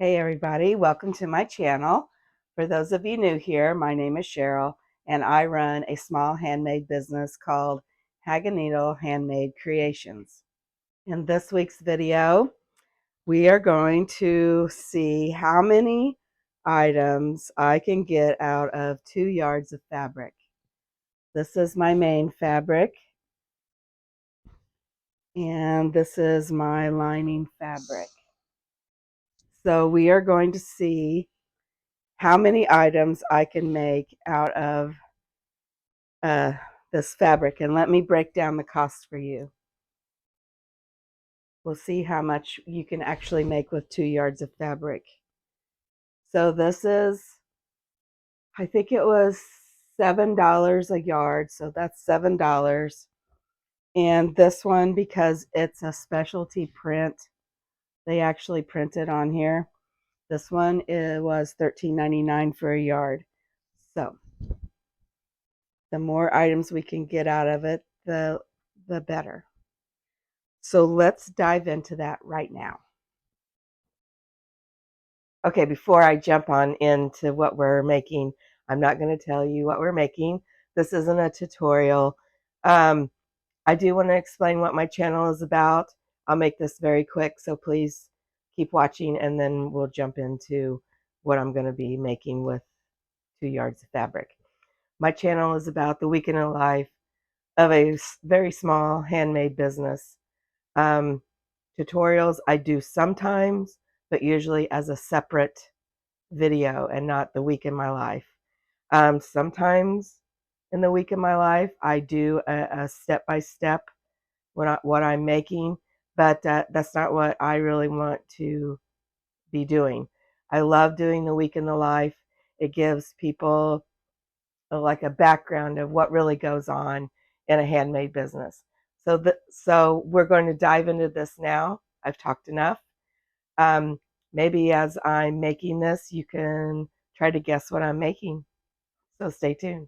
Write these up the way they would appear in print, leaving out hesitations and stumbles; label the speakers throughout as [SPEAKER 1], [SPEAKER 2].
[SPEAKER 1] Hey everybody, welcome to my channel. For those of you new here, my name is Cheryl and I run a small handmade business called Hag-a-needle Handmade Creations. In this week's video, we are going to see how many items I can get out of 2 yards of fabric. This is my main fabric and this is my lining fabric. So we are going to see how many items I can make out of uh, this fabric, and let me break down the cost for you. We'll see how much you can actually make with 2 yards of fabric. So this is, I think it was $7 a yard, so that's $7. And this one, because it's a specialty print, they actually print it on here. This one, it was $13.99 for a yard. So the more items we can get out of it, the better. So let's dive into that right now. Okay, before I jump on into what we're making, I'm not going to tell you what we're making. This isn't a tutorial. I do want to explain what my channel is about. I'll make this very quick, so please keep watching and then we'll jump into what I'm going to be making with 2 yards of fabric. My channel is about the week in the life of a very small handmade business. Tutorials I do sometimes, but usually as a separate video and not the week in my life. Sometimes in the week in my life, I do a step-by-step what I'm making, but that's not what I really want to be doing. I love doing the week in the life. It gives people like a background of what really goes on in a handmade business. So we're going to dive into this now. I've talked enough. Maybe as I'm making this, you can try to guess what I'm making. So stay tuned.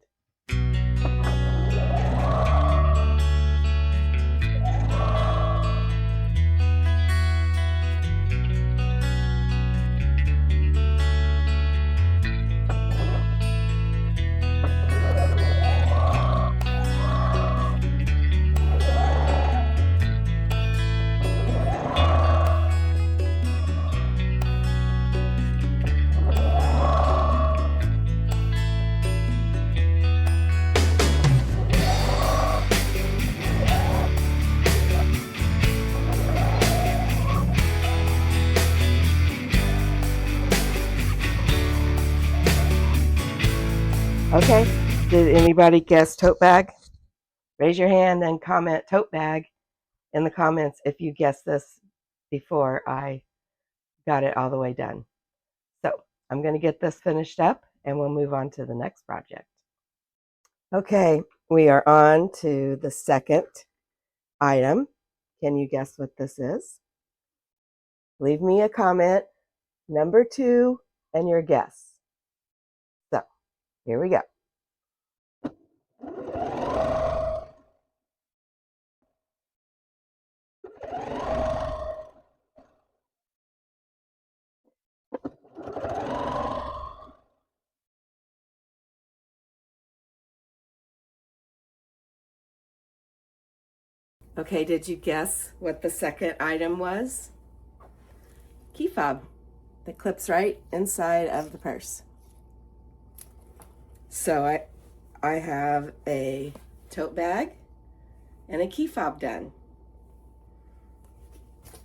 [SPEAKER 1] Okay, did anybody guess tote bag? Raise your hand and comment tote bag in the comments if you guessed this before I got it all the way done. So I'm going to get this finished up and we'll move on to the next project. Okay, we are on to the second item. Can you guess what this is? Leave me a comment, number 2, and your guess. So here we go. Okay, did you guess what the second item was? Key fob that clips right inside of the purse. So I have a tote bag and a key fob done.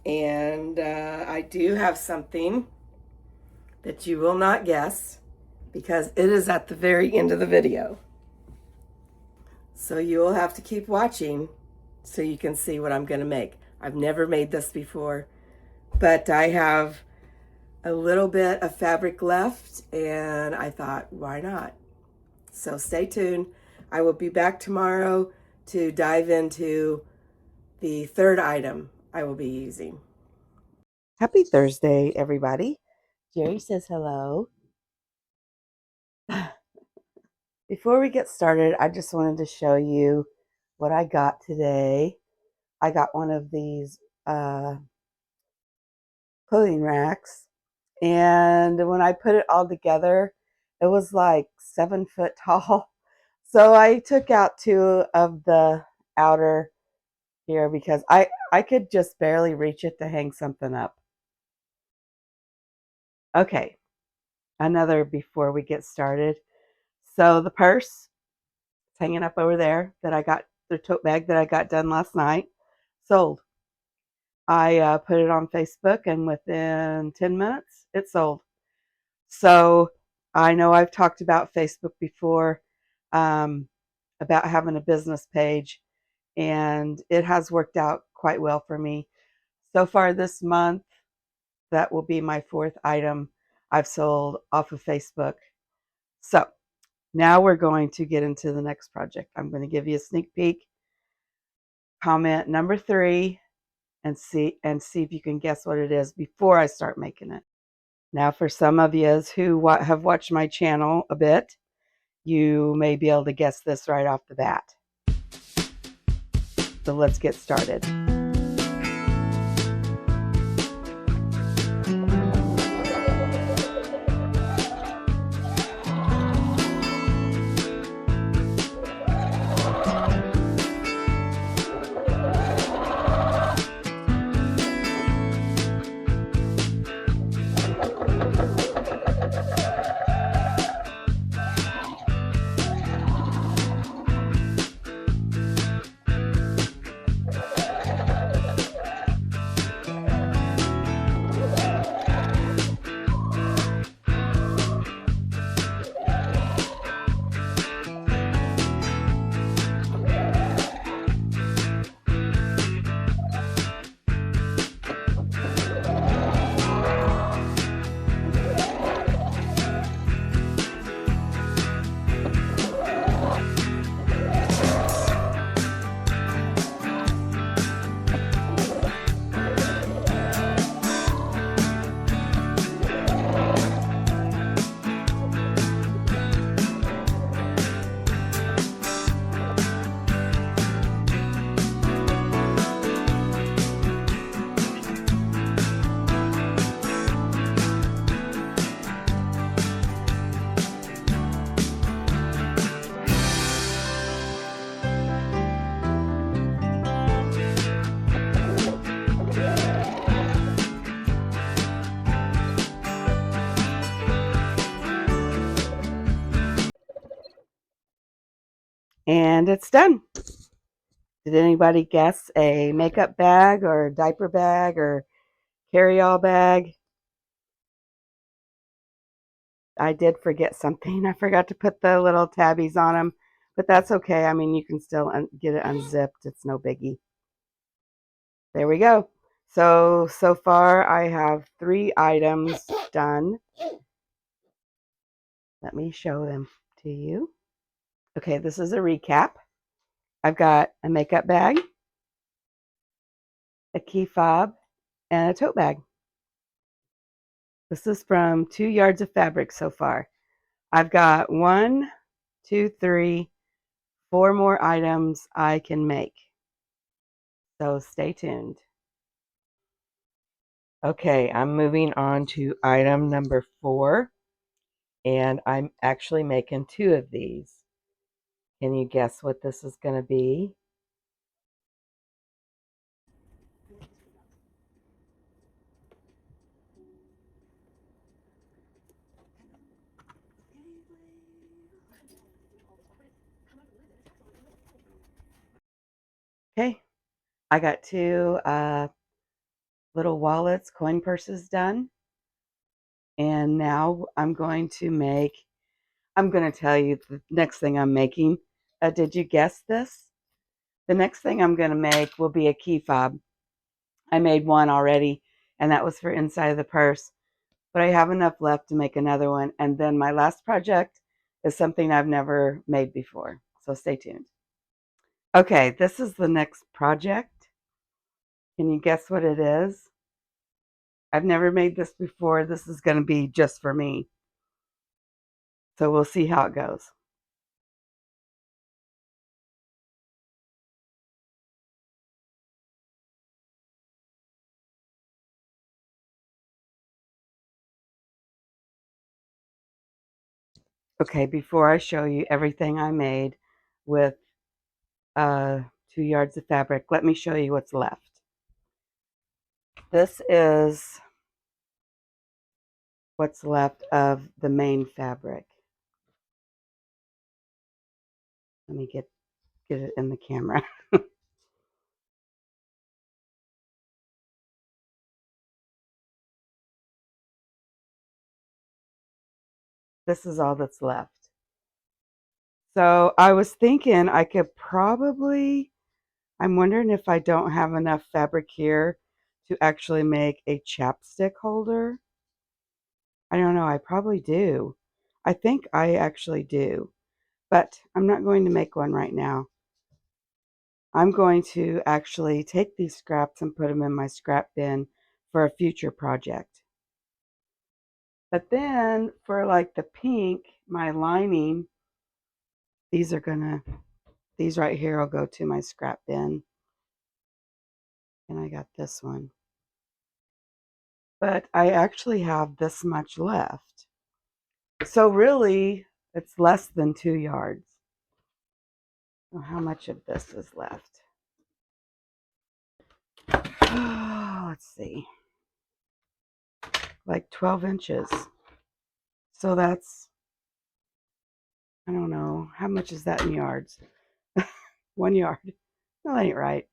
[SPEAKER 1] And I do have something that you will not guess because it is at the very end of the video. So you will have to keep watching so you can see what I'm going to make. I've never made this before, but I have a little bit of fabric left and I thought, why not? So stay tuned. I will be back tomorrow to dive into the third item I will be using. Happy Thursday, everybody. Jerry says hello. Before we get started, I just wanted to show you what I got today. I got one of these clothing racks, And when I put it all together, it was like 7 foot tall. So I took out two of the outer here because I could just barely reach it to hang something up. Okay, another before we get started. So the purse is hanging up over there that I got, the tote bag that I got done last night, sold. I put it on Facebook and within 10 minutes it sold. So I know I've talked about Facebook before, um, about having a business page, and it has worked out quite well for me. So far this month, that will be my fourth item I've sold off of Facebook. So now we're going to get into the next project. I'm going to give you a sneak peek. Comment number 3 and see if you can guess what it is before I start making it. Now, for some of you who have watched my channel a bit, you may be able to guess this right off the bat. So let's get started. And it's done. Did anybody guess a makeup bag or diaper bag or carry-all bag? I did forget something. I forgot to put the little tabbies on them, but that's okay. I mean, you can still get it unzipped. It's no biggie. There we go. So far I have 3 items done. Let me show them to you. Okay, this is a recap. I've got a makeup bag, a key fob, and a tote bag. This is from 2 yards of fabric so far. I've got 1, 2, 3, 4 more items I can make. So stay tuned. Okay, I'm moving on to item number 4, and I'm actually making 2 of these. Can you guess what this is going to be? Okay, I got 2 little wallets, coin purses done. And now I'm going to tell you the next thing I'm making. Did you guess this? The next thing I'm going to make will be a key fob. I made one already, and that was for inside of the purse. But I have enough left to make another one. And then my last project is something I've never made before. So stay tuned. Okay, this is the next project. Can you guess what it is? I've never made this before. This is going to be just for me. So we'll see how it goes. Okay, before I show you everything I made with 2 yards of fabric, let me show you what's left. This is what's left of the main fabric. Let me get it in the camera. This is all that's left. So I was thinking I could probably, I'm wondering if I don't have enough fabric here to actually make a chapstick holder. I don't know, I probably do. I think I actually do, but I'm not going to make one right now. I'm going to actually take these scraps and put them in my scrap bin for a future project. But then for like the pink, my lining, these right here will go to my scrap bin. And I got this one. But I actually have this much left. So really, it's less than 2 yards. So how much of this is left? Let's see. Like 12 inches. So that's, I don't know, how much is that in yards? 1 yard. No, that ain't right.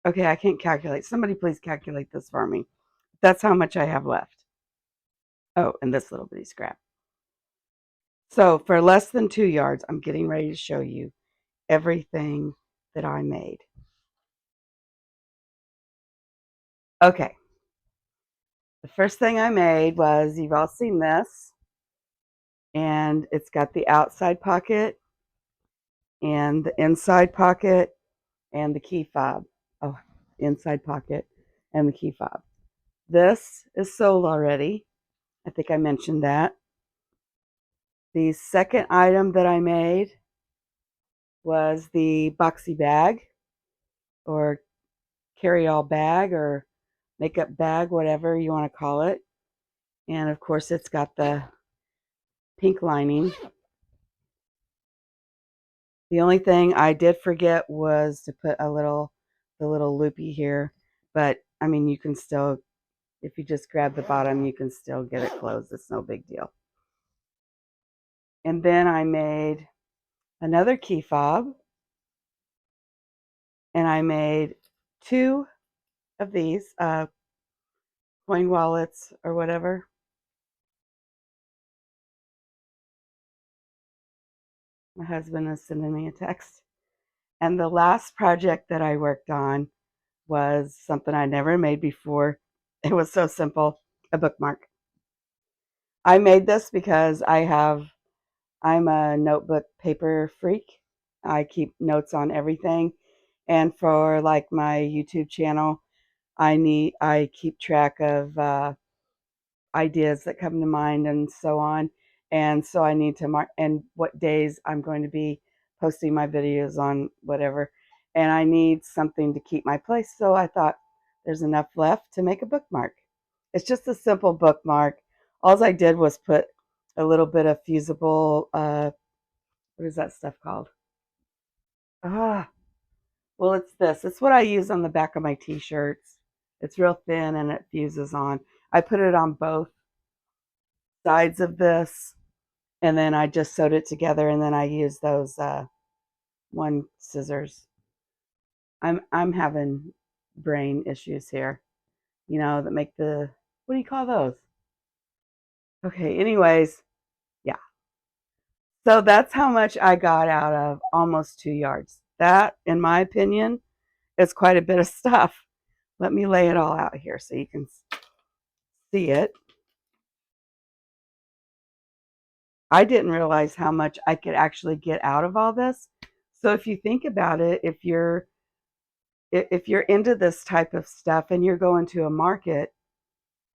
[SPEAKER 1] Okay, I can't calculate. Somebody please calculate this for me. That's how much I have left. Oh, and this little bitty scrap. So for less than 2 yards, I'm getting ready to show you everything that I made. Okay. The first thing I made was, you've all seen this, and it's got the outside pocket and the inside pocket and the key fob. Oh, inside pocket and the key fob. This is sold already. I think I mentioned that. The second item that I made was the boxy bag, or carry-all bag, or makeup bag, whatever you want to call it. And of course, it's got the pink lining. The only thing I did forget was to put the little loopy here, but I mean, you can still, if you just grab the bottom, you can still get it closed. It's no big deal. And then I made another key fob, and I made 2 of these coin wallets or whatever. My husband is sending me a text. And the last project that I worked on was something I never made before. It was so simple, a bookmark. I made this because I'm a notebook paper freak. I keep notes on everything. And for like my YouTube channel, I keep track of ideas that come to mind and so on. And so I need to mark and what days I'm going to be posting my videos on whatever. And I need something to keep my place. So I thought there's enough left to make a bookmark. It's just a simple bookmark. All I did was put a little bit of fusible, what is that stuff called? Ah, well, it's this. It's what I use on the back of my t-shirts. It's real thin and it fuses on. I put it on both sides of this, and then I just sewed it together, and then I use those one scissors. I'm having brain issues here, that make the, what do you call those? Okay, anyways, yeah. So that's how much I got out of almost 2 yards. That, in my opinion, is quite a bit of stuff. Let me lay it all out here so you can see it. I didn't realize how much I could actually get out of all this. So if you think about it, if you're into this type of stuff and you're going to a market,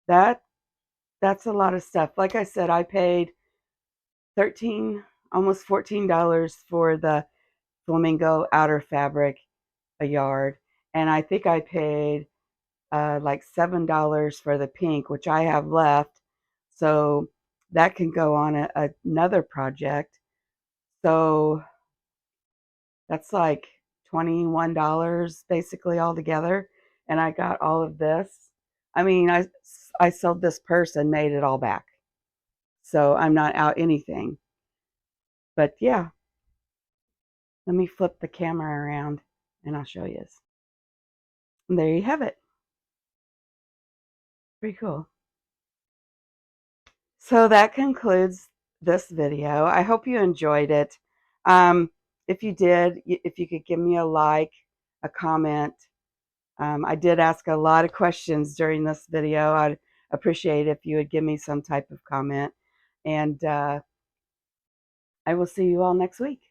[SPEAKER 1] that's a lot of stuff. Like I said, I paid 13, almost $14 for the flamingo outer fabric, a yard, and I think I paid like $7 for the pink, which I have left. So that can go on another project. So that's like $21 basically altogether. And I got all of this. I mean, I sold this purse and made it all back. So I'm not out anything. But yeah, let me flip the camera around and I'll show you. And there you have it. Pretty cool. So that concludes this video. I hope you enjoyed it. If you did, if you could give me a like, a comment. I did ask a lot of questions during this video. I'd appreciate if you would give me some type of comment. And I will see you all next week.